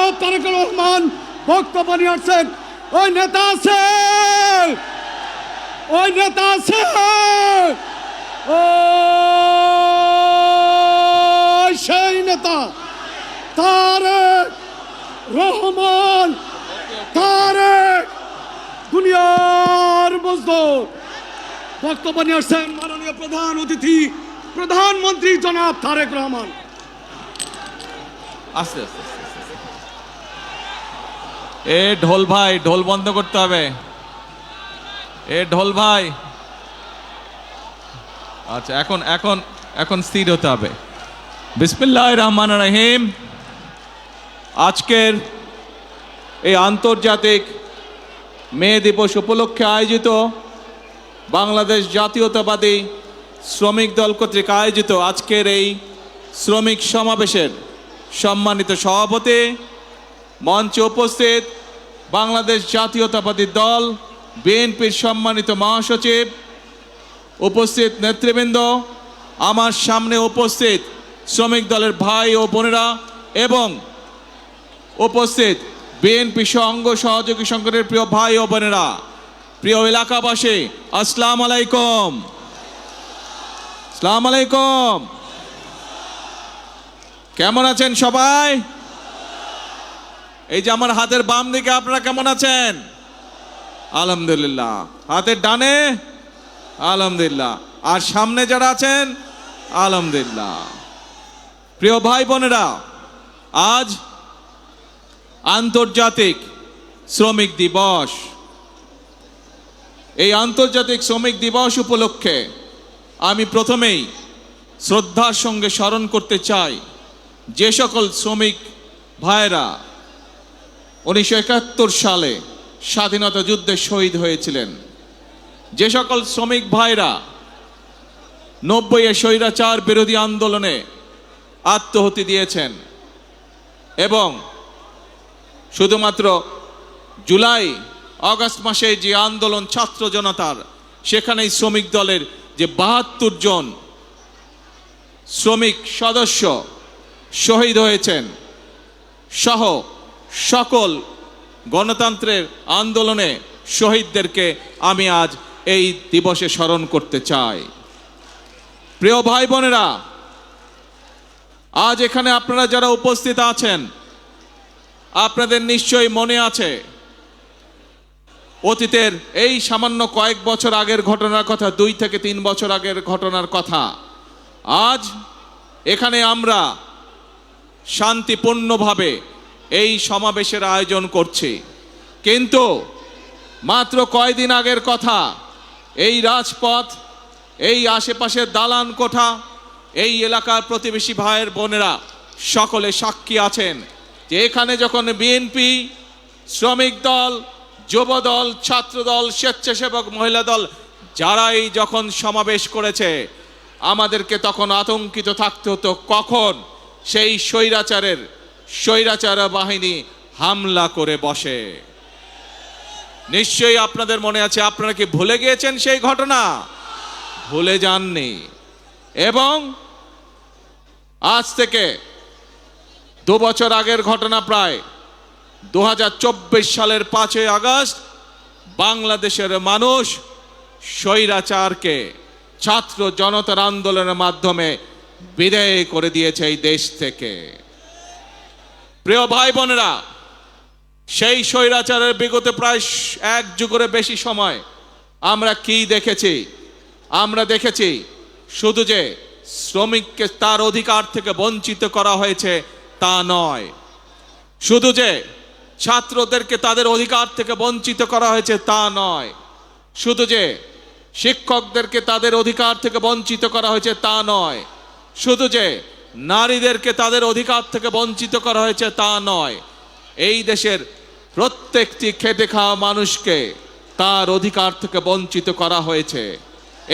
জনাব তারেক রহমান বক্তব্য নিয়ে আসছেন। ওই নেতা আছে, ওই নেতা আছে, ও সেই নেতা তারেক রহমান, তারেক দুনিয়ার মজদুর। বক্তব্য নিয়ে আসছেন মাননীয় প্রধান অতিথি প্রধানমন্ত্রী জনাব তারেক রহমান। আস্তে আস্তে এ ঢোল ভাই, ঢোল বন্ধ করতে হবে। এ ঢোল ভাই, আচ্ছা এখন এখন এখন স্থির হতে হবে। বিসমিল্লাহির রহমানির রহিম। আজকের এই আন্তর্জাতিক মে দিবস উপলক্ষে আয়োজিত বাংলাদেশ জাতীয়তাবাদী শ্রমিক দল কর্তৃক আয়োজিত আজকের এই শ্রমিক সমাবেশের সম্মানিত সভাপতি, মঞ্চে উপস্থিত বাংলাদেশ জাতীয়তাবাদী দল বিএনপির সম্মানিত মহাসচিব, উপস্থিত নেতৃবৃন্দ, আমার সামনে উপস্থিত শ্রমিক দলের ভাই ও বোনেরা এবং উপস্থিত বিএনপি অঙ্গ সহযোগী সংগঠনের প্রিয় ভাই ও বোনেরা, প্রিয় এলাকাবাসী, আসসালামু আলাইকুম। আসসালামু আলাইকুম। কেমন আছেন সবাই? এই যে আমার হাতের বাম দিকে আপনারা কেমন আছেন? আলহামদুলিল্লাহ। হাতের ডানে আলহামদুলিল্লাহ, আর সামনে যারা আছেন আলহামদুলিল্লাহ। প্রিয় ভাই বোনেরা, আজ আন্তর্জাতিক শ্রমিক দিবস। এই আন্তর্জাতিক শ্রমিক দিবস উপলক্ষে আমি প্রথমেই শ্রদ্ধার সঙ্গে স্মরণ করতে চাই যে সকল শ্রমিক ভাইরা 1971 সালে স্বাধীনতা যুদ্ধে শহীদ হয়েছিলেন, যে সকল শ্রমিক ভাইরা 90-এ স্বৈরাচার বিরোধী আন্দোলনে আত্মহতি দিয়েছেন এবং শুধুমাত্র জুলাই আগস্ট মাসে যে আন্দোলন ছাত্র জনতার, সেখানেই শ্রমিক দলের যে 72 জন শ্রমিক সদস্য শহীদ হয়েছেন সহ সকল গণতন্ত্রের আন্দোলনে শহীদদেরকে আমি আজ এই দিবসে স্মরণ করতে চাই। প্রিয় ভাই বোনেরা, আজ এখানে আপনারা যারা উপস্থিত আছেন, আপনাদের নিশ্চয়ই মনে আছে অতীতের এই সামান্য কয়েক বছর আগের ঘটনার কথা, 2 থেকে 3 বছর আগের ঘটনার কথা। আজ এখানে আমরা শান্তিপূর্ণভাবে এই সমাবেশের আয়োজন করছি, কিন্তু মাত্র কয়েকদিন আগের কথা, এই রাজপথ, এই আশেপাশের দালান কোঠা, এই এলাকার প্রতিবেশী ভাইয়ের বোনেরা সকলে সাক্ষী আছেন যে এখানে যখন বিএনপি, শ্রমিক দল, যুব দল, ছাত্র দল, স্বেচ্ছাসেবক মহিলা দল যারাই যখন সমাবেশ করেছে, আমাদেরকে তখন আতঙ্কিত থাকতে হতো কখন সেই স্বৈরাচার বাহিনী হামলা করে বসে। নিশ্চয়ই আপনাদের মনে আছে। আপনারা কি ভুলে গিয়েছেন সেই ঘটনা? ভুলে যাননি। এবং আজ থেকে 2 বছর আগের ঘটনা, প্রায় 2024 সালের 5ই আগস্ট বাংলাদেশের মানুষ স্বৈরাচারকে ছাত্র জনতার আন্দোলনের মাধ্যমে বিদায় করে দিয়েছে এই দেশ থেকে। প্রিয় ভাই বোনেরা, সেই স্বৈরাচারের বিগত প্রায় 1 যুগের বেশি সময় আমরা কি দেখেছি? আমরা দেখেছি শুধু যে শ্রমিককে তার অধিকার থেকে বঞ্চিত করা হয়েছে তা নয়, শুধু যে ছাত্রদেরকে তাদের অধিকার থেকে বঞ্চিত করা হয়েছে তা নয়, শুধু যে শিক্ষকদেরকে তাদের অধিকার থেকে বঞ্চিত করা হয়েছে তা নয়, শুধু যে নারীদেরকে তাদের অধিকার থেকে বঞ্চিত করা হয়েছে তা নয়, এই দেশের প্রত্যেকটি খেটে খাওয়া মানুষকে তার অধিকার থেকে বঞ্চিত করা হয়েছে।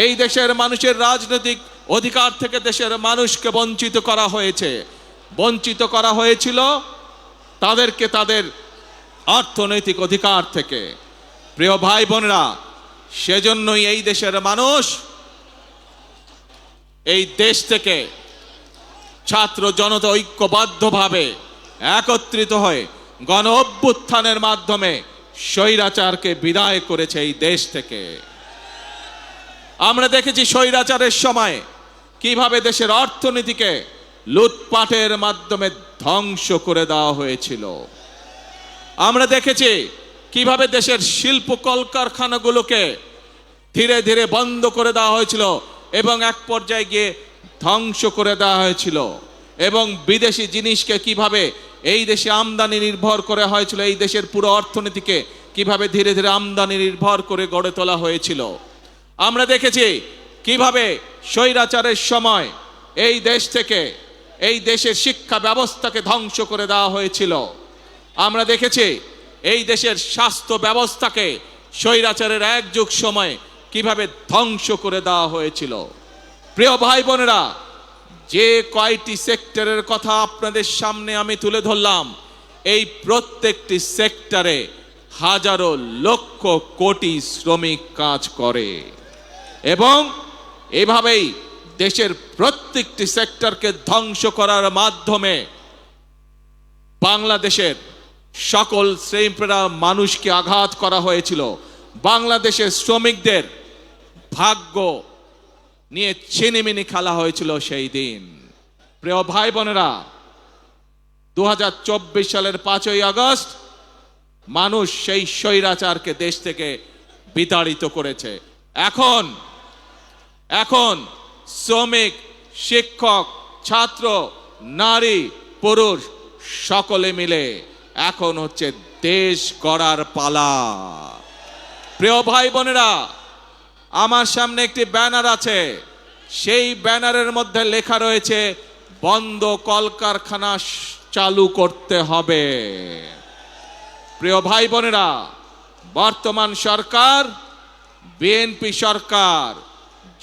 এই দেশের মানুষের রাজনৈতিক অধিকার থেকে দেশের মানুষকে বঞ্চিত করা হয়েছে। বঞ্চিত করা হয়েছিল তাদেরকে তাদের অর্থনৈতিক অধিকার থেকে। প্রিয় ভাই বোনেরা, সেজন্যই এই দেশের মানুষ এই দেশ থেকে ছাত্র জনতা ঐক্যবদ্ধভাবে একত্রিত হয়ে গণ অভ্যুত্থানের মাধ্যমে স্বৈরাচারকে বিদায় করেছে এই দেশ থেকে। আমরা দেখেছি স্বৈরাচারের সময় কিভাবে দেশের অর্থনীতিকে লুটপাটের মাধ্যমে ধ্বংস করে দেওয়া হয়েছিল। আমরা দেখেছি কিভাবে দেশের শিল্প কলকারখানাগুলোকে ধীরে ধীরে বন্ধ করে দেওয়া হয়েছিল এবং এক পর্যায়ে গিয়ে ধ্বংস করে দেওয়া হয়েছিল, এবং বিদেশি জিনিসকে কিভাবে এই দেশে আমদানি নির্ভর করে হয়েছিল, এই দেশের পুরো অর্থনীতিকে কিভাবে ধীরে ধীরে আমদানি নির্ভর করে গড়ে তোলা হয়েছিল। আমরা দেখেছি কিভাবে স্বৈরাচারের সময় এই দেশ থেকে এই দেশের শিক্ষা ব্যবস্থাকে ধ্বংস করে দেওয়া হয়েছিল। আমরা দেখেছি এই দেশের স্বাস্থ্য ব্যবস্থাকে স্বৈরাচারের এক যুগ সময় কিভাবে ধ্বংস করে দেওয়া হয়েছিল। প্রিয় ভাই বোনেরা, যে কয়টি সেক্টরের কথা আপনাদের সামনে আমি তুলে ধরলাম, এই প্রত্যেকটি সেক্টরে হাজারো লক্ষ কোটি শ্রমিক কাজ করে, এবং এভাবেই দেশের প্রত্যেকটি সেক্টরকে ধ্বংস করার মাধ্যমে বাংলাদেশের সকল শ্রেণীপেরা মানুষকে আঘাত করা হয়েছিল। বাংলাদেশের শ্রমিকদের ভাগ্য নিয়ে ছিনিমিনি খেলা হয়েছিল সেই দিন। প্রিয় ভাই বোনেরা, 2024 সালের 5ই আগস্ট মানুষ সেই স্বৈরাচারকে দেশ থেকে বিতাড়িত করেছে। এখন শ্রমিক, শিক্ষক, ছাত্র, নারী, পুরুষ সকলে মিলে এখন হচ্ছে দেশ গড়ার পালা। প্রিয় ভাই বোনেরা, আমার সামনে একটি ব্যানার আছে, সেই ব্যানারের মধ্যে লেখা রয়েছে বন্ধ কলকারখানা চালু করতে হবে। প্রিয় ভাই বোনেরা, বর্তমান সরকার বিএনপি সরকার,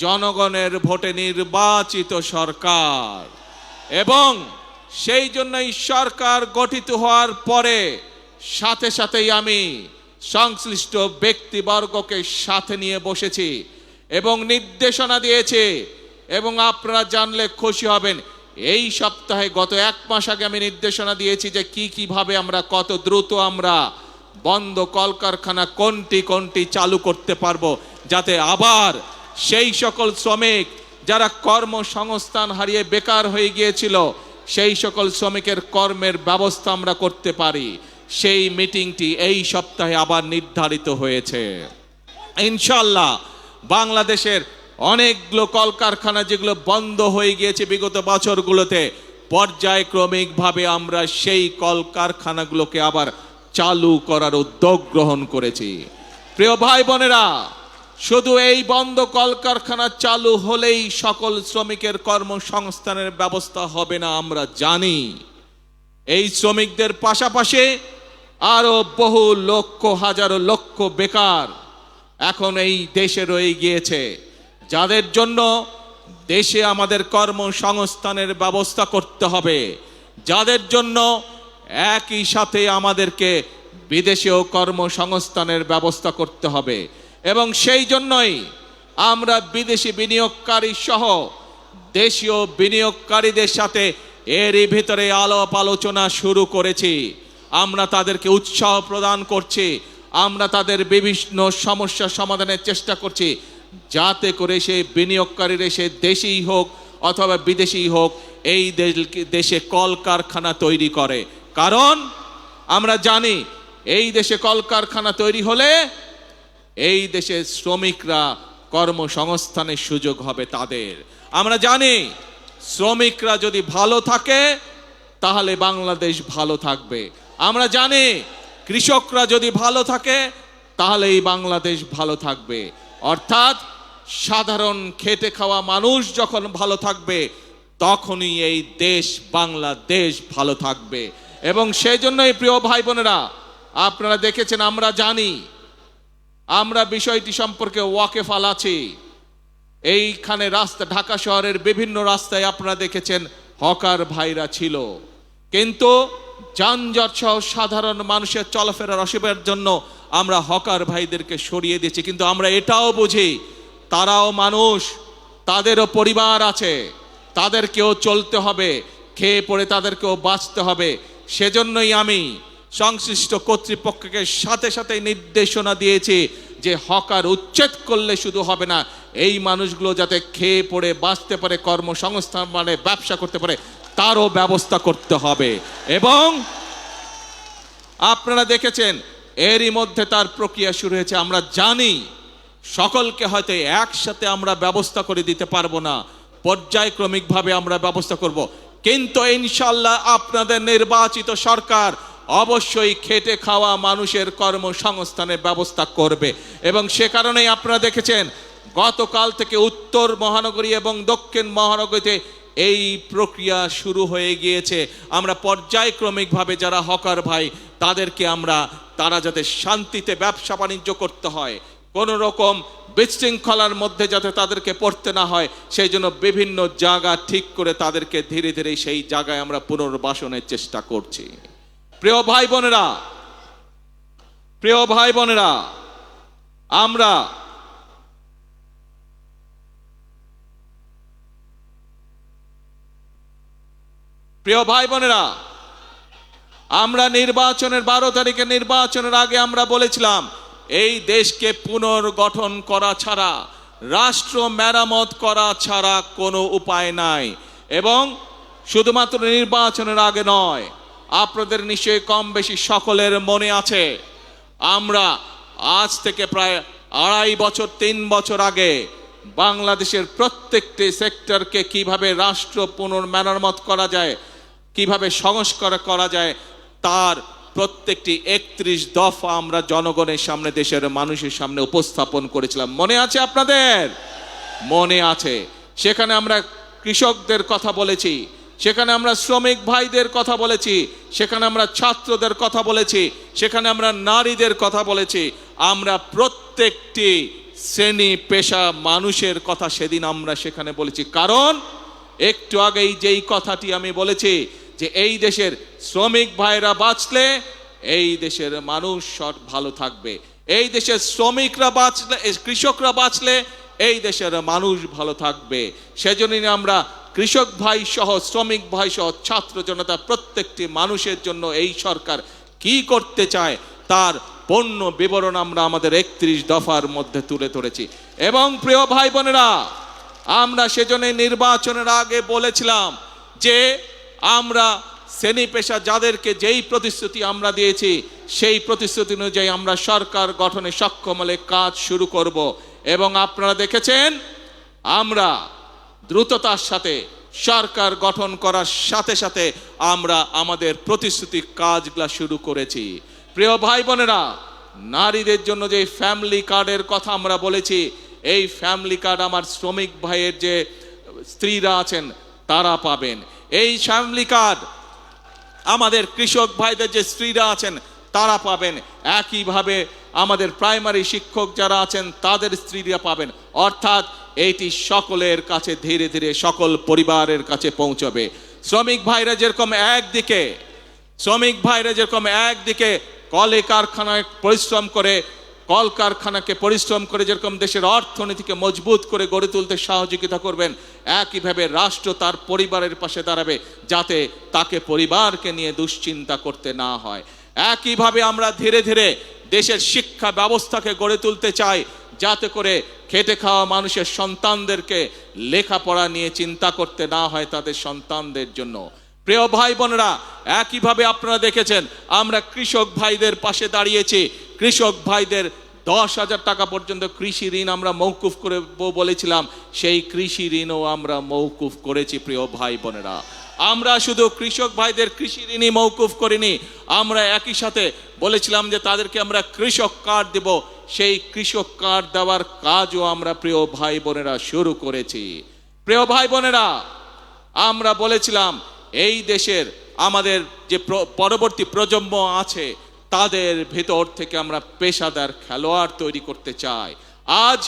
জনগণের ভোটে নির্বাচিত সরকার, এবং সেই জন্যই সরকার গঠিত হওয়ার পরে সাথে সাথেই আমি সংশ্লিষ্ট ব্যক্তিবর্গকে সাথে নিয়ে বসেছি এবং নির্দেশনা দিয়েছি, এবং আপনারা জানলে খুশি হবেন, এই সপ্তাহে গত 1 মাস আগে আমি নির্দেশনা দিয়েছি যে কিভাবে আমরা কত দ্রুত আমরা বন্ধ কলকারখানা কোনটি চালু করতে পারবো, যাতে আবার সেই সকল শ্রমিক যারা কর্মসংস্থান হারিয়ে বেকার হয়ে গিয়েছিল সেই সকল শ্রমিকের কর্মের ব্যবস্থা আমরা করতে পারি। সেই মিটিংটি এই সপ্তাহে আবার নির্ধারিত হয়েছে। ইনশাআল্লাহ বাংলাদেশের অনেকগুলো কলকারখানা যেগুলো বন্ধ হয়ে গিয়েছে বিগত বছরগুলোতে, পর্যায়ক্রমিকভাবে আমরা সেই কলকারখানাগুলোকে আবার চালু করার উদ্যোগ গ্রহণ করেছি। প্রিয় ভাই বোনেরা, শুধু এই বন্ধ কলকারখানা চালু হলেই সকল শ্রমিকের কর্মসংস্থানের ব্যবস্থা হবে না, আমরা জানি। এই শ্রমিকদের পাশাপাশি আরো বহু লক্ষ, হাজারো লক্ষ বেকার এখন এই দেশে রয়ে গিয়েছে, যাদের জন্য দেশে আমাদের কর্মসংস্থানের ব্যবস্থা করতে হবে, যাদের জন্য একই সাথে আমাদেরকে বিদেশেও কর্মসংস্থানের ব্যবস্থা করতে হবে। এবং সেই জন্যই আমরা বিদেশি বিনিয়োগকারী সহ দেশীয় বিনিয়োগকারীদের সাথে এরই ভিতরে আলাপ আলোচনা শুরু করেছি। আমরা তাদেরকে উৎসাহ প্রদান করছি, আমরা তাদের বিভিন্ন সমস্যা সমাধানের চেষ্টা করছি, যাতে করে সেই বিনিয়োগকারীরা সে দেশেই হোক অথবা বিদেশি হোক এই দেশে কলকারখানা তৈরি করে। কারণ আমরা জানি এই দেশে কলকারখানা তৈরি হলে এই দেশের শ্রমিকরা কর্মসংস্থানের সুযোগ হবে তাদের। আমরা জানি শ্রমিকরা যদি ভালো থাকে তাহলে বাংলাদেশ ভালো থাকবে। আমরা জানি কৃষকরা যদি ভালো থাকে তাহলে এই বাংলাদেশ ভালো থাকবে। অর্থাৎ সাধারণ খেটে খাওয়া মানুষ যখন ভালো থাকবে তখনই এই দেশ বাংলাদেশ ভালো থাকবে। এবং সেই জন্যই প্রিয় ভাই বোনেরা, আপনারা দেখেছেন, আমরা জানি, আমরা বিষয়টি সম্পর্কে ওয়াকিফাল আছি। এইখানে রাস্তা, ঢাকা শহরের বিভিন্ন রাস্তায় আপনারা দেখেছেন হকার ভাইরা ছিল, কিন্তু যানজট সহ সাধারণ মানুষের চলাফেরার অসুবিধার জন্য আমরা হকার ভাইদেরকে সরিয়ে দিয়েছি। কিন্তু আমরা এটাও বুঝি তারাও মানুষ, তাদেরও পরিবার আছে, তাদেরকেও চলতে হবে, খেয়ে পড়ে তাদেরকেও বাঁচতে হবে। সেজন্যই আমি সংশ্লিষ্ট কর্তৃপক্ষকে সাথে সাথে নির্দেশনা দিয়েছি যে হকার উচ্ছেদ করলে শুধু হবে না, এই মানুষগুলো যাতে খেয়ে পড়ে বাঁচতে পারে, কর্মসংস্থান মানে ব্যবসা করতে পারে, তারও ব্যবস্থা করতে হবে। এবং আপনারা দেখেছেন এরই মধ্যে তার প্রক্রিয়া শুরু হয়েছে। আমরা জানি সকলকে হয়তো একসাথে আমরা ব্যবস্থা করে দিতে পারবো না, পর্যায়ক্রমিকভাবে আমরা ব্যবস্থা করব, কিন্তু ইনশাল্লাহ আপনাদের নির্বাচিত সরকার অবশ্যই খেটে খাওয়া মানুষের কর্মসংস্থানের ব্যবস্থা করবে। এবং সে কারণেই আপনারা দেখেছেন গতকাল থেকে উত্তর মহানগরী এবং দক্ষিণ মহানগরীতে এই প্রক্রিয়া শুরু হয়ে গিয়েছে। আমরা পর্যায়ক্রমিকভাবে যারা হকার ভাই তাদেরকে তারা যাতে শান্তিতে ব্যবসা বাণিজ্য করতে হয়, কোনো রকম বিশৃঙ্খলার মধ্যে যাতে তাদেরকে পড়তে না হয়, সেই জন্য বিভিন্ন জায়গা ঠিক করে তাদেরকে ধীরে ধীরে সেই জায়গায় আমরা পুনর্বাসনের চেষ্টা করছি। প্রিয় ভাই বোনেরা, আমরা আমরা নির্বাচনের 12 তারিখে নির্বাচনের আগে আমরা বলেছিলাম এই দেশকে পুনর্গঠন করা ছাড়া, রাষ্ট্র মেরামত করা ছাড়া কোনো উপায় নাই। এবং শুধুমাত্র নির্বাচনের আগে নয়, আপনাদের নিশ্চয়ই কম বেশি সকলের মনে আছে আমরা আজ থেকে প্রায় 2.5 বছর 3 বছর আগে বাংলাদেশের প্রত্যেকটি সেক্টরকে কিভাবে রাষ্ট্র পুনর্মেরামত করা যায়, কিভাবে সংস্কার করা যায়, তার প্রত্যেকটি 31 দফা আমরা জনগণের সামনে, দেশের মানুষের সামনে উপস্থাপন করেছিলাম। মনে আছে আপনাদের? মনে আছে। সেখানে আমরা কৃষকদের কথা বলেছি, সেখানে আমরা শ্রমিক ভাইদের কথা বলেছি, সেখানে আমরা ছাত্রদের কথা বলেছি, সেখানে আমরা নারীদের কথা বলেছি, আমরা প্রত্যেকটি শ্রেণী পেশা মানুষের কথা সেদিন আমরা সেখানে বলেছি। কারণ একটু আগেই যেই কথাটি আমি বলেছি যে এই দেশের শ্রমিক ভাইরা বাঁচলে এই দেশের মানুষ সব ভালো থাকবে, এই দেশের শ্রমিকরা বাঁচলে, কৃষকরা বাঁচলে এই দেশের মানুষ ভালো থাকবে। সেজন্যই আমরা কৃষক ভাই সহ, শ্রমিক ভাই সহ, ছাত্র জনতা প্রত্যেকটি মানুষের জন্য এই সরকার কি করতে চায় তার পূর্ণ বিবরণ আমরা আমাদের 31 দফার মধ্যে তুলে ধরেছি। এবং প্রিয় ভাই বোনেরা, আমরা সেজন্য নির্বাচনের আগে বলেছিলাম যে আমরা শ্রেণী পেশা যাদেরকে যেই প্রতিশ্রুতি আমরা দিয়েছি সেই প্রতিশ্রুতি অনুযায়ী আমরা সরকার গঠনে সক্ষম হলে কাজ শুরু করব। এবং আপনারা দেখেছেন আমরা দ্রুততার সাথে সরকার গঠন করার সাথে সাথে আমরা আমাদের প্রতিশ্রুতির কাজগুলো শুরু করেছি। প্রিয় ভাই বোনেরা, নারীদের জন্য যে ফ্যামিলি কার্ডের কথা আমরা বলেছি, এই ফ্যামিলি কার্ড আমার শ্রমিক ভাইয়ের যে স্ত্রীরা আছেন তারা পাবেন। এই ফ্যামিলি কার্ড আমাদের কৃষক ভাইদের যে স্ত্রীরা আছেন তারা পাবেন। একইভাবে আমাদের প্রাইমারি শিক্ষক যারা আছেন তাদের স্ত্রীরা পাবেন। অর্থাৎ এইটি সকলের কাছে ধীরে ধীরে সকল পরিবারের কাছে পৌঁছবে। শ্রমিক ভাইরা যেরকম একদিকে কলে কারখানায় পরিশ্রম করে, কলকারখানাকে পরিশ্রম করে যেরকম দেশের অর্থনীতিকে মজবুত করে গড়ে তুলতে সহযোগিতা করবেন, একইভাবে রাষ্ট্র তার পরিবারের পাশে দাঁড়াবে যাতে তাকে পরিবারকে নিয়ে দুশ্চিন্তা করতে না হয়। একইভাবে আমরা ধীরে ধীরে দেশের শিক্ষা ব্যবস্থাকে গড়ে তুলতে চাই যাতে করে খেটে খাওয়া মানুষের সন্তানদেরকে লেখাপড়া নিয়ে চিন্তা করতে না হয় তাদের সন্তানদের জন্য। প্রিয় ভাই বোনেরা, একইভাবে আপনারা দেখেছেন আমরা কৃষক ভাইদের পাশে দাঁড়িয়েছি। কৃষক ভাইদের 10,000 টাকা পর্যন্ত কৃষি ঋণ আমরা মৌকুফ করে বলেছিলাম, সেই কৃষি ঋণও আমরা মৌকুফ করেছি। প্রিয় ভাই বোনেরা, আমরা শুধু কৃষক ভাইদের কৃষি ঋণই মৌকুফ করিনি, আমরা একই সাথে বলেছিলাম যে তাদেরকে আমরা কৃষক কার্ড দেব। সেই কৃষক কার্ড দেওয়ার কাজও আমরা প্রিয় ভাই বোনেরা শুরু করেছি। প্রিয় ভাই বোনেরা, আমরা বলেছিলাম এই দেশের আমাদের যে পরবর্তী প্রজন্ম আছে তাদের ভেতর থেকে আমরা পেশাদার খেলোয়াড় তৈরি করতে চাই। আজ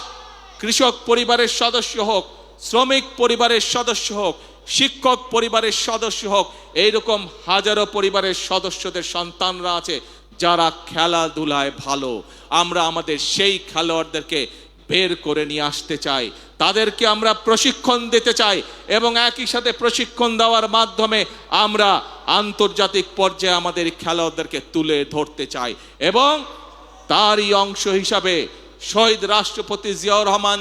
কৃষক পরিবারের সদস্য হোক, শ্রমিক পরিবারের সদস্য হোক, শিক্ষক পরিবারের সদস্য হোক, এইরকম হাজারো পরিবারের সদস্যদের সন্তানরা আছে যারা খেলাধুলায় ভালো। আমরা আমাদের সেই খেলোয়াড়দেরকে বের করে নিয়ে আসতে চাই, তাদেরকে আমরা প্রশিক্ষণ দিতে চাই এবং একই সাথে প্রশিক্ষণ দেওয়ার মাধ্যমে আমরা আন্তর্জাতিক পর্যায়ে আমাদের খেলোয়াড়দেরকে তুলে ধরতে চাই। এবং তারই অংশ হিসাবে শহীদ রাষ্ট্রপতি জিয়াউর রহমান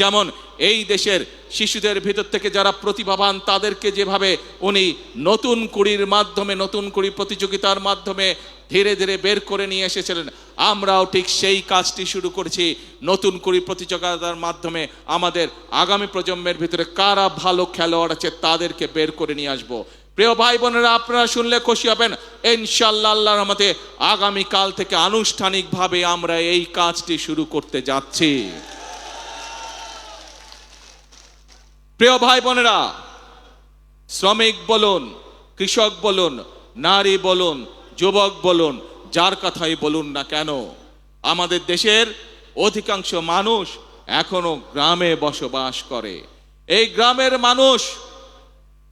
যেমন এই দেশের শিশুদের ভিতর থেকে যারা প্রতিভাবান তাদেরকে যেভাবে উনি নতুন কুড়ির মাধ্যমে, নতুন কুড়ি প্রতিযোগিতার মাধ্যমে ধীরে ধীরে বের করে নিয়ে এসেছিলেন, আমরাও ঠিক সেই কাজটি শুরু করেছি। নতুন কুড়ি প্রতিযোগিতার মাধ্যমে আমাদের আগামী প্রজন্মের ভিতরে কারা ভালো খেলোয়াড় আছে তাদেরকে বের করে নিয়ে আসবো। প্রিয় ভাই বোনেরা, আপনারা শুনলে খুশি হবেন, ইনশাআল্লাহ আল্লাহর রহমতে আগামীকাল থেকে আনুষ্ঠানিকভাবে আমরা এই কাজটি শুরু করতে যাচ্ছি। প্রিয় ভাই বোনেরা, শ্রমিক বলুন, কৃষক বলুন, নারী বলুন, যুবক বলুন, যার কথাই বলুন না কেন, আমাদের দেশের অধিকাংশ মানুষ এখনো গ্রামে বসবাস করে। এই গ্রামের মানুষ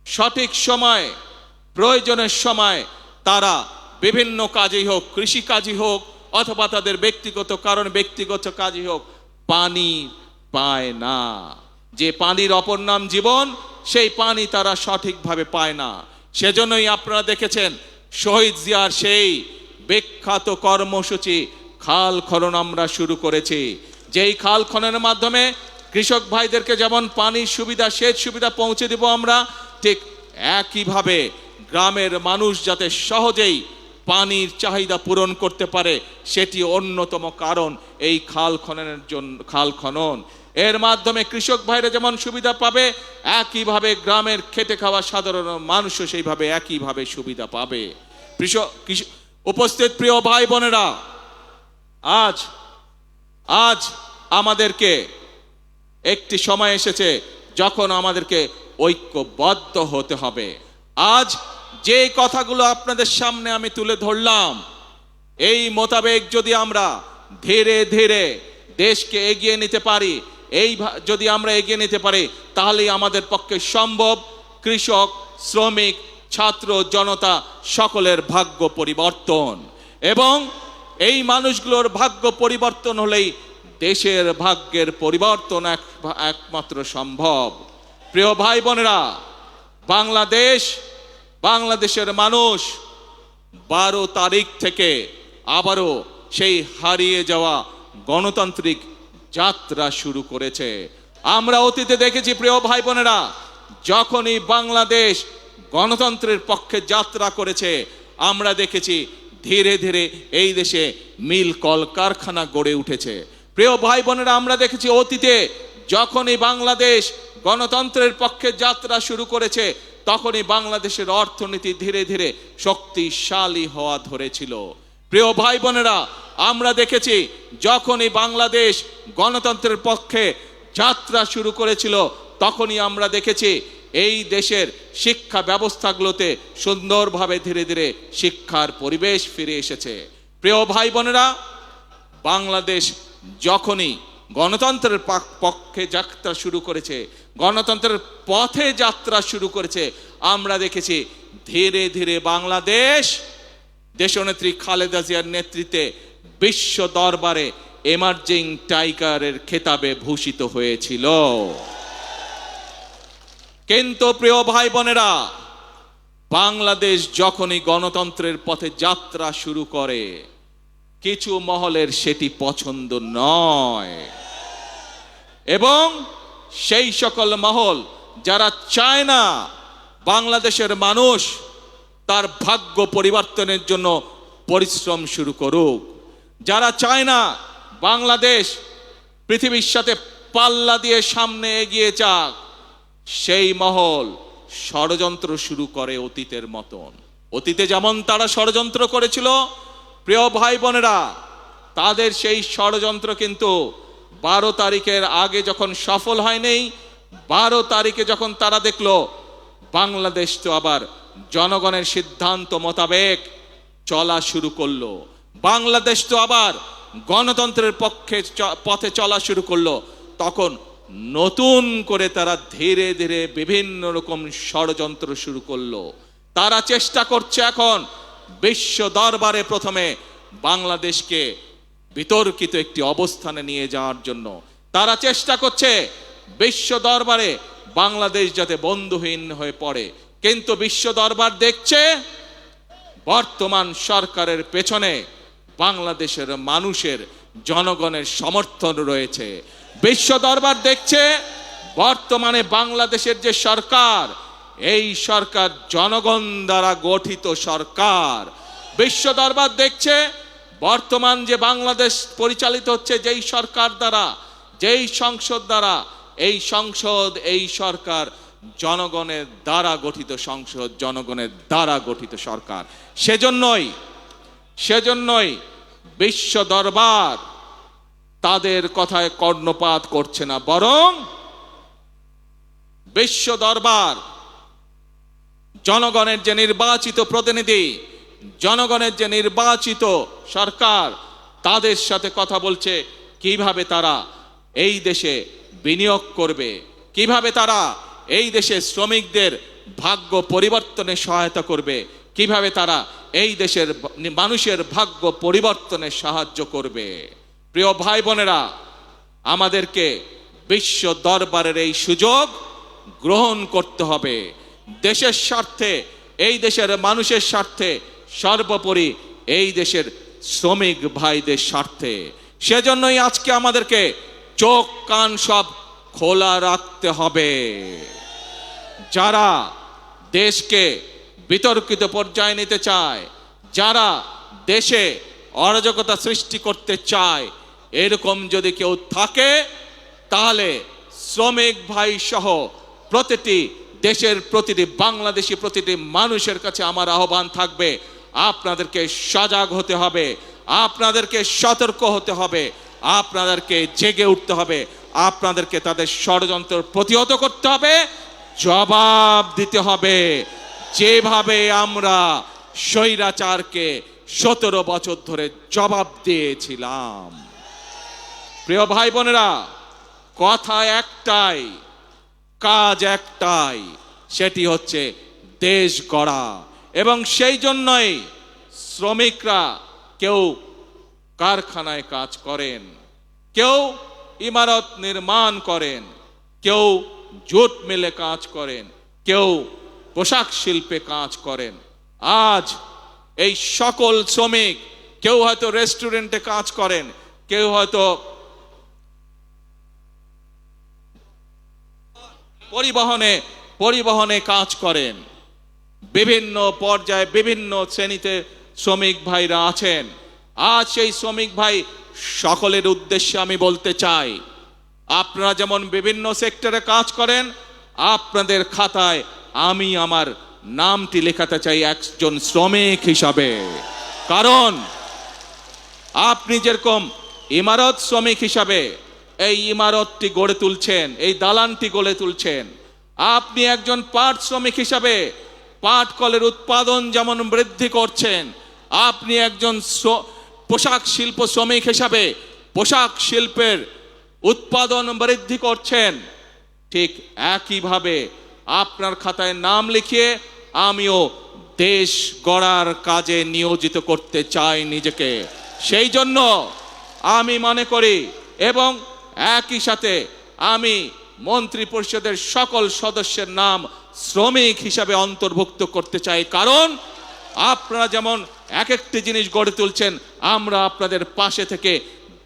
সঠিক সময়, প্রয়োজনের সময় তারা বিভিন্ন কাজেই হোক, কৃষি কাজই হোক অথবা তাদের ব্যক্তিগত কারণ ব্যক্তিগত কাজই হোক, পানি পায় না। যে পানির অপর নাম জীবন, সেই পানি তারা সঠিকভাবে পায় না। সেজন্যই আপনারা দেখেছেন শহীদ জিয়ার সেই বিখ্যাত কর্মসূচি খাল খনন আমরা শুরু করেছি। যেই খাল খননের মাধ্যমে কৃষক ভাইদেরকে যেমন পানির সুবিধা, সেচ সুবিধা পৌঁছে দেব আমরা, ঠিক একইভাবে গ্রামের মানুষ যাতে সহজেই পানির চাহিদা পূরণ করতে পারে, সেটি অন্যতম কারণ এই খাল খননের জন্য। খাল খনন এর মাধ্যমে কৃষক ভাইরা যেমন সুবিধা পাবে, একইভাবে গ্রামের খেটে খাওয়া সাধারণ মানুষও সেইভাবে একইভাবে সুবিধা পাবে। উপস্থিত প্রিয় ভাই বোনেরা, আজ আমাদেরকে একটি সময় এসেছে যখন আমাদেরকে ঐক্যবদ্ধ হতে হবে। আজ যে কথাগুলো আপনাদের সামনে আমি তুলে ধরলাম, এই মোতাবেক যদি আমরা ধীরে ধীরে দেশকে এগিয়ে নিতে পারি, যদি আমরা এগিয়ে নিতে পারি, তাহলেই আমাদের পক্ষে সম্ভব কৃষক, শ্রমিক, ছাত্র, জনতা সকলের ভাগ্য পরিবর্তন। এবং এই মানুষগুলোর ভাগ্য পরিবর্তন হলেই দেশের ভাগ্যের পরিবর্তন একমাত্র সম্ভব। প্রিয় ভাই বোনেরা, বাংলাদেশের মানুষ 12 তারিখ থেকে আবারও সেই হারিয়ে যাওয়া গণতান্ত্রিক যাত্রা শুরু করেছে। আমরা অতীতে দেখেছি প্রিয় ভাই বোনেরা, যখনই বাংলাদেশ গণতন্ত্রের পক্ষে যাত্রা করেছে, আমরা দেখেছি ধীরে ধীরে এই দেশে মিল কলকারখানা গড়ে উঠেছে। প্রিয় ভাই বোনেরা, আমরা দেখেছি অতীতে যখনই বাংলাদেশ গণতন্ত্রের পক্ষে যাত্রা শুরু করেছে, তখনই বাংলাদেশের অর্থনীতি ধীরে ধীরে শক্তিশালী হওয়া ধরেছিল। প্রিয় ভাই বোনেরা, আমরা দেখেছি যখনই বাংলাদেশ গণতন্ত্রের পক্ষে যাত্রা শুরু করেছিল, তখনই আমরা দেখেছি এই দেশের শিক্ষা ব্যবস্থাগুলোতে সুন্দরভাবে ধীরে ধীরে শিক্ষার পরিবেশ ফিরে এসেছে। প্রিয় ভাই বোনেরা, বাংলাদেশ যখনই গণতন্ত্রের পক্ষে যাত্রা শুরু করেছে, গণতন্ত্রের পথে যাত্রা শুরু করেছে, আমরা দেখেছি ধীরে ধীরে বাংলাদেশ দেশনেত্রী খালেদা জিয়ার নেতৃত্বে বিশ্ব দরবারে এমার্জিং টাইগারের খেতাবে ভূষিত হয়েছিল। কিন্তু প্রিয় ভাই বোনেরা, বাংলাদেশ যখনই গণতন্ত্রের পথে যাত্রা শুরু করে, কিছু মহলের সেটি পছন্দ নয় এবং সেই সকল মহল যারা চায় না বাংলাদেশের মানুষ তার ভাগ্য পরিবর্তনের জন্য পরিশ্রম শুরু করুক, যারা চায় না বাংলাদেশ পৃথিবীর সাথে পাল্লা দিয়ে সামনে এগিয়ে যাক, সেই মহল ষড়যন্ত্র শুরু করে অতীতের মতন। অতীতে যেমন তারা ষড়যন্ত্র করেছিল, প্রিয় ভাই বোনেরা, তাদের সেই ষড়যন্ত্র কিন্তু 12 তারিখের আগে যখন সফল হয়নি, 12 তারিখে যখন তারা দেখলো বাংলাদেশ তো আবার জনগণের সিদ্ধান্ত মোতাবেক চলা শুরু করলো, বাংলাদেশ তো আবার গণতন্ত্রের পথে চলা শুরু করলো, তখন নতুন করে তারা ধীরে ধীরে বিভিন্ন রকম ষড়যন্ত্র শুরু করলো। তারা চেষ্টা করছে এখন বিশ্ব দরবারে প্রথমে বাংলাদেশকে বিতর্কিত একটি অবস্থানে নিয়ে যাওয়ার জন্য। তারা চেষ্টা করছে বিশ্ব দরবারে বাংলাদেশ যাতে বন্ধুহীন হয়ে পড়ে, কিন্তু বিশ্ব দরবার দেখছে বর্তমান সরকারের পেছনে বাংলাদেশের মানুষের, জনগণের সমর্থন রয়েছে। বিশ্ব দরবার দেখছে বর্তমানে বাংলাদেশের যে সরকার, এই সরকার জনগণ দ্বারা গঠিত সরকার। বিশ্ব দরবার দেখছে বর্তমান যে বাংলাদেশ পরিচালিত হচ্ছে যেই সরকার দ্বারা, যেই সংসদ দ্বারা, এই সংসদ, এই সরকার জনগণের দ্বারা গঠিত সংসদ, জনগণের দ্বারা গঠিত সরকার। সেজন্যই বিশ্ব দরবার তাদের কথায় কর্ণপাত করছে না, বরং বিশ্ব দরবার জনগণের যে নির্বাচিত প্রতিনিধি, জনগণের যে নির্বাচিত সরকার, তাদের সাথে কথা বলছে কিভাবে তারা এই দেশে বিনিয়োগ করবে, কিভাবে তারা এই দেশে শ্রমিকদের ভাগ্য পরিবর্তনে সহায়তা করবে, কিভাবে তারা এই দেশের মানুষের ভাগ্য পরিবর্তনে সাহায্য করবে। প্রিয় ভাই বোনেরা, আমাদেরকে বিশ্ব দরবারের এই সুযোগ গ্রহণ করতে হবে দেশের স্বার্থে, এই দেশের মানুষের স্বার্থে, সর্বোপরি এই দেশের শ্রমিক ভাইদের স্বার্থে। সেজন্যই আজকে আমাদেরকে চোখ কান সব খোলা রাখতে হবে। যারা দেশকে বিতর্কিত পর্যায়ে নিতে চায়, যারা দেশে অরাজকতা সৃষ্টি করতে চায়, এরকম যদি কেউ থাকে, তাহলে শ্রমিক ভাই সহ প্রতিটি দেশের প্রতিটি বাংলাদেশি প্রতিটি মানুষের কাছে আমার আহ্বান থাকবে, আপনাদেরকে সজাগ হতে হবে, আপনাদেরকে সতর্ক হতে হবে, আপনাদেরকে জেগে উঠতে হবে, আপনাদেরকে তাদের ষড়যন্ত্র প্রতিহত করতে হবে, জবাব দিতে হবে, যেভাবে আমরা স্বৈরাচারকে 17 বছর ধরে জবাব দিয়েছিলাম। প্রিয় ভাই বোনেরা, কথা একটাই, কাজ একটাই, সেটি হচ্ছে দেশ গড়া। এবং সেই জন্যই শ্রমিকরা কেউ কারখানায় কাজ করেন, কেউ ইমারত নির্মাণ করেন, কেউ জুট মিলে কাজ করেন, কেউ পোশাক শিল্পে কাজ করেন। আজ এই সকল শ্রমিক, কেউ হয়তো রেস্টুরেন্টে কাজ করেন, কেউ হয়তো পরিবহনে কাজ করেন, বিভিন্ন পর্যায়ে বিভিন্ন শ্রেণীতে শ্রমিক ভাইরা আছেন। আজ সেই শ্রমিক ভাই সকলের উদ্দেশ্যে আমি বলতে চাই, আপনারা যেমন বিভিন্ন সেক্টরে কাজ করেন, আপনাদের খাতায় আমি আমার নামটি লেখাতে চাই একজন শ্রমিক হিসাবে। কারণ আপনি যেরকম ইমারত শ্রমিক হিসাবে এই ইমারতটি গড়ে তুলছেন, এই দালানটি গড়ে তুলছেন, আপনি একজন পাট শ্রমিক হিসাবে পাট কলের উৎপাদন যেমন বৃদ্ধি করছেন, আপনি একজন পোশাক শিল্প শ্রমিক হিসাবে পোশাক শিল্পের উৎপাদন বৃদ্ধি করছেন, ঠিক একইভাবে আপনার খাতায় নাম লিখিয়ে আমিও দেশ গড়ার কাজে নিয়োজিত করতে চাই নিজেকে। সেই জন্য আমি মনে করি, এবং একই সাথে আমি মন্ত্রী পরিষদের সকল সদস্যের নাম শ্রমিক হিসাবে অন্তর্ভুক্ত করতে চাই। কারণ আপনারা যেমন এক একটি জিনিস গড়ে তুলছেন, আমরা আপনাদের পাশে থেকে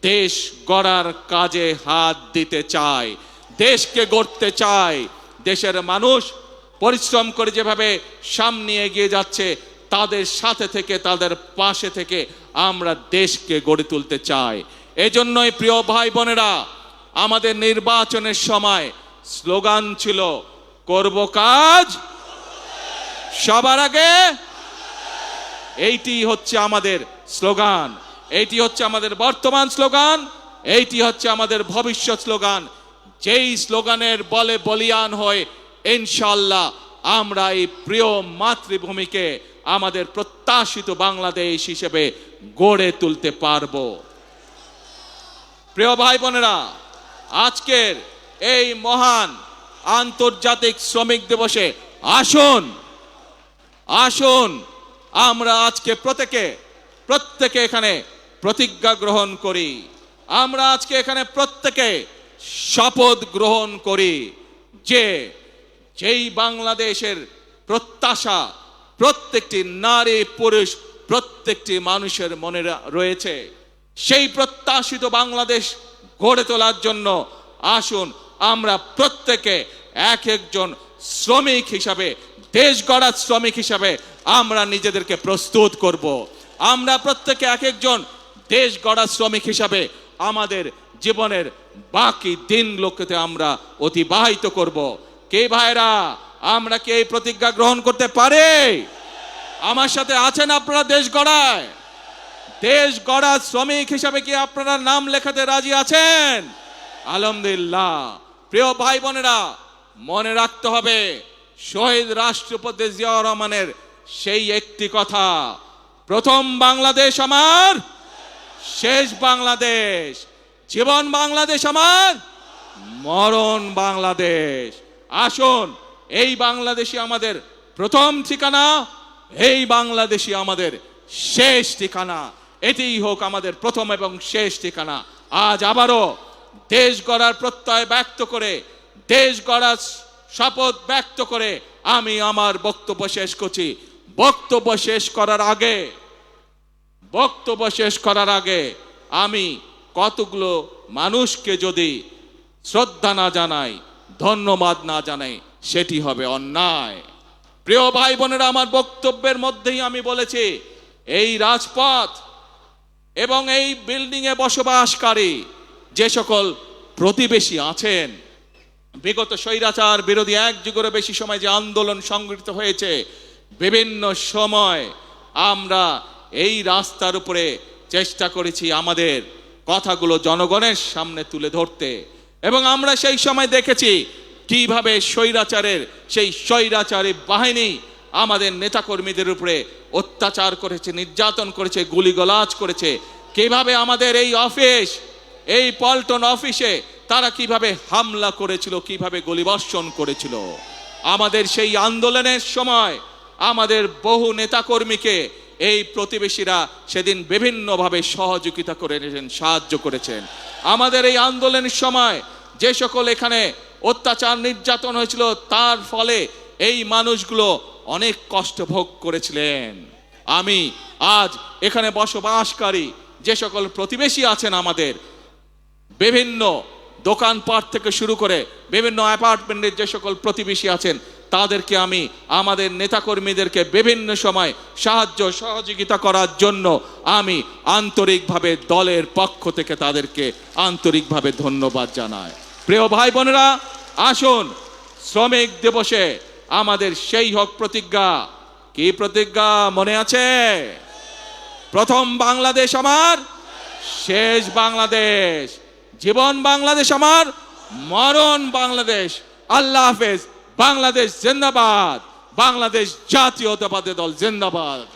দেশ গড়ার কাজে হাত দিতে চাই, দেশকে গড়তে চাই। দেশের মানুষ পরিশ্রম করে যেভাবে সামনে এগিয়ে যাচ্ছে, তাদের সাথে থেকে, তাদের পাশে থেকে আমরা দেশকে গড়ে তুলতে চাই। এজন্যই প্রিয় ভাই বোনেরা, আমাদের নির্বাচনের সময় স্লোগান ছিল, করব কাজ সবার আগে। এইটি হচ্ছে আমাদের স্লোগান, এইটি হচ্ছে আমাদের বর্তমান স্লোগান, এইটি হচ্ছে আমাদের ভবিষ্যৎ স্লোগান। যেই স্লোগানের বলে বলিয়ান হয়ে ইনশাআল্লাহ আমরা এই প্রিয় মাতৃভূমিকে আমাদের প্রত্যাশিত বাংলাদেশ হিসেবে গড়ে তুলতে পারব। প্রিয় ভাই বোনেরা, আজকের এই মহান আন্তর্জাতিক শ্রমিক দিবসে আসুন আসুন আমরা আজকে প্রত্যেকে এখানে প্রতিজ্ঞা গ্রহণ করি। আমরা আজকে এখানে প্রত্যেকে শপথ গ্রহণ করি যে যেই বাংলাদেশের প্রত্যাশা প্রত্যেকটি নারী পুরুষ প্রত্যেকটি মানুষের মনে রয়েছে, সেই প্রত্যাশিত বাংলাদেশ গড়ে তোলার জন্য আসুন আমরা প্রত্যেকে এক একজন শ্রমিক হিসাবে, দেশ গড়ার শ্রমিক হিসাবে আমরা নিজেদেরকে প্রস্তুত করব। আমরা প্রত্যেকে এক একজন দেশ গড়ার শ্রমিক হিসাবে আমাদের জীবনের বাকি দিনগুলোকে আমরা অতিবাহিত করব। কে ভাইরা আমরা কি এই প্রতিজ্ঞা গ্রহণ করতে পারে? আমার সাথে আছেন আপনারা দেশ গড়ায়? দেশ গড়ার শ্রমিক হিসাবে কি আপনারা নাম লেখাতে রাজি আছেন? আলহামদুলিল্লাহ। প্রিয় ভাই বোনেরা, মনে রাখতে হবে শহীদ রাষ্ট্রপতি জিয়াউর রহমানের সেই একটি কথা, প্রথম বাংলাদেশ আমার, শেষ বাংলাদেশ। জীবন বাংলাদেশ আমার, মরণ বাংলাদেশ। আসুন এই বাংলাদেশই আমাদের প্রথম ঠিকানা, এই বাংলাদেশই আমাদের শেষ ঠিকানা। এটিই হোক আমাদের প্রথম এবং শেষ ঠিকানা। আজ আবারও দেশ গড়ার প্রত্যয় ব্যক্ত করে, দেশ গড়ার শপথ ব্যক্ত করে আমি আমার বক্তব্য শেষ করছি। বক্তব্য শেষ করার আগে আমি কতগুলো মানুষকে যদি শ্রদ্ধা না জানাই, ধন্যবাদ না জানাই, সেটি হবে অন্যায়। প্রিয় ভাই বোনেরা, আমার বক্তব্যের মধ্যেই আমি বলেছি এই রাজপথ এবং এই বিল্ডিং এ বসবাসকারী যে সকল প্রতিবেশী আছেন, বিগত স্বৈরাচার বিরোধী এক যুগেরও বেশি সময় যে আন্দোলন সংগঠিত হয়েছে, বিভিন্ন সময় আমরা এই রাস্তার উপরে চেষ্টা করেছি আমাদের কথাগুলো জনগণের সামনে তুলে ধরতে, এবং আমরা সেই সময় দেখেছি কিভাবে সেই স্বৈরাচারী বাহিনী আমাদের নেতাকর্মীদের উপরে অত্যাচার করেছে, নির্যাতন করেছে, গুলিগলাজ করেছে, কিভাবে আমাদের এই অফিস, এই পল্টন অফিসে তারা কিভাবে হামলা করেছিল, কিভাবে গুলিবর্ষণ করেছিল। আমাদের সেই আন্দোলনের সময় আমাদের বহু নেতাকর্মীকে এই প্রতিবেশীরা সেদিন বিভিন্নভাবে সহযোগিতা করেছেন, সাহায্য করেছেন। আমাদের এই আন্দোলনের সময় যে সকল এখানে অত্যাচার নির্যাতন হয়েছিল, তার ফলে এই মানুষগুলো অনেক কষ্ট ভোগ করেছিলেন। আমি আজ এখানে বসবাসকারী যে সকল প্রতিবেশী আছেন, আমাদের বিভিন্ন দোকানপাট থেকে শুরু করে বিভিন্ন অ্যাপার্টমেন্টের যে সকল প্রতিবেশী আছেন, তাদেরকে আমি, আমাদের নেতাকর্মীদেরকে বিভিন্ন সময় সাহায্য সহযোগিতা করার জন্য আমি আন্তরিকভাবে দলের পক্ষ থেকে তাদেরকে আন্তরিকভাবে ধন্যবাদ জানাই। প্রিয় ভাই বোনেরা, আসুন শ্রমিক দিবসে আমাদের সেই হোক প্রতিজ্ঞা। কি প্রতিজ্ঞা মনে আছে? প্রথম বাংলাদেশ আমার, শেষ বাংলাদেশ। জীবন বাংলাদেশ আমার, মরণ বাংলাদেশ। আল্লাহ হাফেজ। বাংলাদেশ জিন্দাবাদ। বাংলাদেশ জাতীয়তাবাদী দল জিন্দাবাদ।